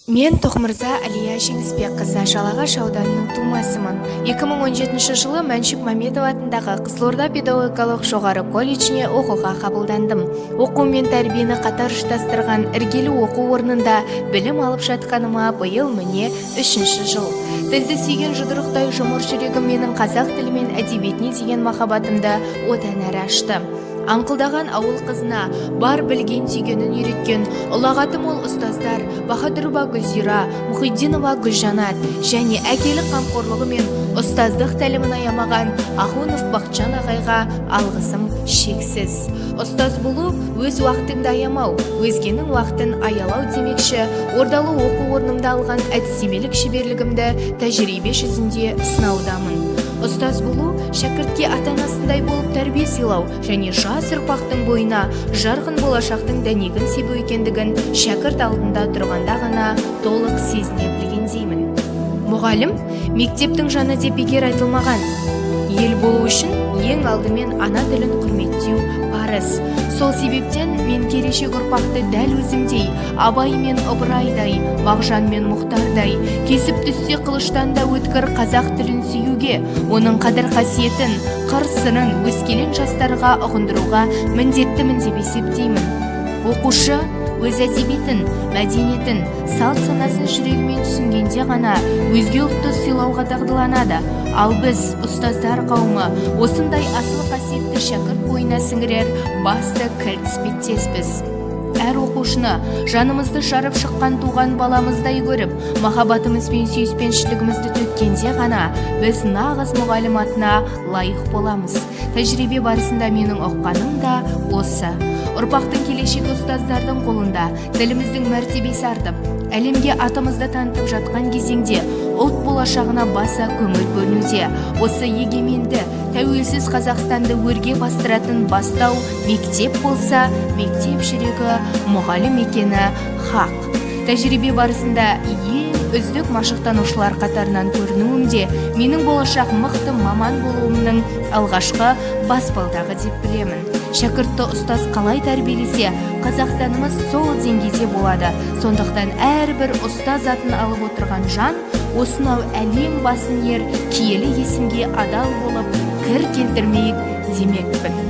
Мен Тоқмырза Әлия Жеңісбекқызы Жалағаш ауданының тумасымын. 2017 жылы Мәншүк Мәметова атындағы Қызылорда педагогикалық жоғары колледжіне оқуға қабылдандым. Оқу мен тәрбиені қатар ұштастырған іргелі оқу орнында білім алып жатқаныма биыл міне 3-ші жыл. Тілді сүйген жұдырықтай жұмыр жүрегім менің қазақ тілі мен әдебиетіне деген махаббатымды одан әрі ашты. Аңқылдаған ауыл қызына бар білген сүйгенін үйреткен ұлағаты мол ұстаздар Бахадурова Гүлзира, Мұхиддинова Гүлжанат және әкелік қамқорлығы мен ұстаздық тәлімін аямаған Ахунов Бақытжан ағайға алғысым шексіз. Ұстаз болу өз уақытыңды аямау, өзгенің уақытын аялау демекші, ордалы оқу орнымда алған әдістемелік шеберлігімді тәжірибе жүзінде сынаудамын. Ұстаз болу шәкіртке ата-анасындай болып тәрбие сыйлау және жас ұрпақтың бойына жарқын болашақтың дәнегін себу екендігін шәкірт алдында тұрғанда ғана толық сезіне білгендеймін. Мұғалім мектептің жаны деп бекер айтылмаған. Ел болу үшін ең алдымен ана тілін құрметтеу парыз. Сол себептен мен келешек ұрпақты дәл өзімдей, Абай мен Ыбырайдай, Мағжан мен Мұхтардай, кесіп түссе қылыштан да өткір қазақ тілін сүюге, оның қадір қасиетін, қыр-сырын өскелең жастарға ұғындыруға міндеттімін деп есептеймін. Оқушы өз әдебиетін, мәдениетін, салт санасын жүрегімен түсінгенде ғана өзге ұлтты сыйлауға дағдыланады. Ал біз, ұстаздар қауымы, осындай асыл қасиетті шәкірт бойына сіңірер басты кілт іспеттеспіз. Әр оқушыны жанымызды жарып шыққан туған баламыздай көріп, махаббатымыз бен сүйіспеншілігімізді төккенде ғана біз нағыз мұғалім атына лайық боламыз. Тәжірибе барысында менің ұққаным да осы. Ұрпақтың келешегі ұстаздардың қолында, тіліміздің мәртебесі артып, әлемге атымызды танытып жатқан кезеңде ұлт болашағына баса көңіл бөлінуде. Осы егеменді, тәуелсіз Қазақстанды өрге бастыратын бастау мектеп болса, мектеп жүрегі мұғалім екені хақ. Тәжірибе барысында ең үздік машықтанушылар қатарынан көрінуімде менің болашақ мықты маман болуымның алғашқы баспалдағы деп білемін. Шәкіртті ұстаз қалай тәрбиелесе, Қазақстанымыз сол деңгейде болады. Сондықтан әрбір ұстаз атын алып отырған жан осынау әлем басын ер киелі есімге адал болып кір келтірмейік демекпін.